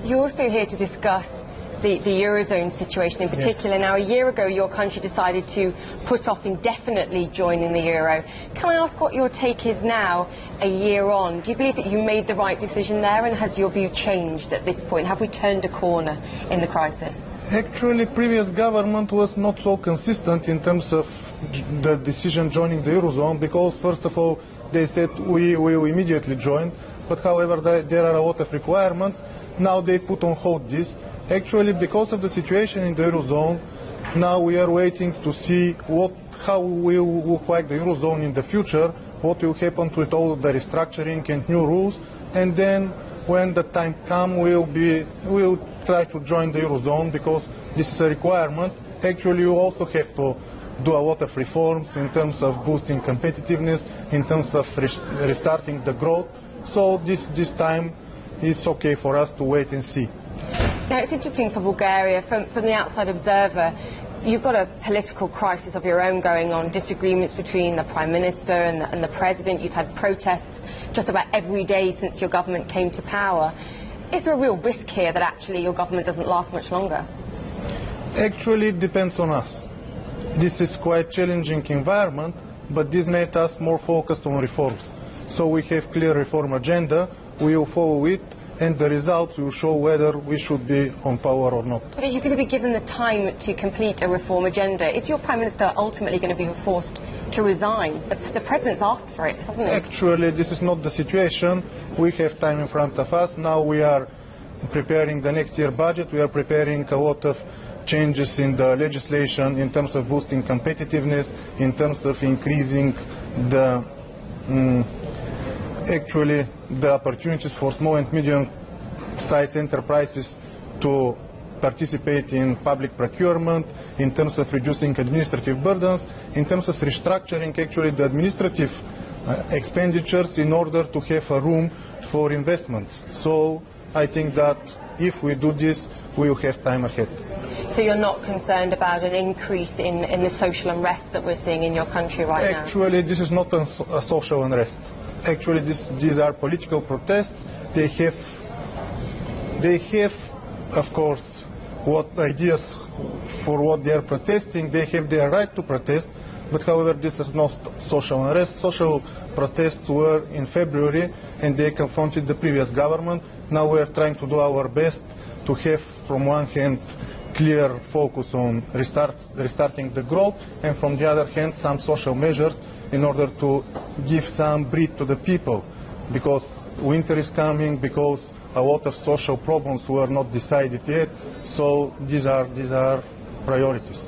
You're also here to discuss the Eurozone situation in particular. Yes. Now, a year ago, your country decided to put off indefinitely joining the Euro. Can I ask what your take is now, a year on? Do you believe that you made the right decision there, and has your view changed at this point? Have we turned a corner in the crisis? Actually, previous government was not so consistent in terms of the decision joining the Eurozone, because, first of all, they said we will immediately join, but however, there are a lot of requirements. Now they put on hold this. Actually, because of the situation in the Eurozone, now we are waiting to see how will look like the Eurozone in the future, what will happen with all the restructuring and new rules, and then when the time comes, we'll try to join the Eurozone, because this is a requirement. Actually, you also have to do a lot of reforms in terms of boosting competitiveness, in terms of restarting the growth. So this time it's okay for us to wait and see. Now, it's interesting for Bulgaria, from the outside observer, you've got a political crisis of your own going on, disagreements between the Prime Minister and the President. You've had protests just about every day since your government came to power. Is there a real risk here that actually your government doesn't last much longer? Actually, it depends on us. This is quite challenging environment, but this made us more focused on reforms. So we have clear reform agenda, we will follow it, and the results will show whether we should be on power or not. But are you going to be given the time to complete a reform agenda? Is your Prime Minister ultimately going to be forced to resign? The President's asked for it, hasn't he? Actually, this is not the situation. We have time in front of us. Now we are preparing the next year budget. We are preparing a lot of changes in the legislation in terms of boosting competitiveness, in terms of increasing the opportunities for small and medium-sized enterprises to participate in public procurement, in terms of reducing administrative burdens, in terms of restructuring actually the administrative expenditures in order to have a room for investments. So I think that if we do this, we will have time ahead. So you're not concerned about an increase in the social unrest that we're seeing in your country right now? Actually, this is not a social unrest. Actually, these are political protests. They have, of course, what ideas for what they are protesting. They have their right to protest, but however, this is not social unrest. Social protests were in February, and they confronted the previous government. Now we are trying to do our best to have, from one hand, clear focus on restarting the growth, and from the other hand, some social measures in order to give some breath to the people, because winter is coming, because a lot of social problems were not decided yet. So these are priorities.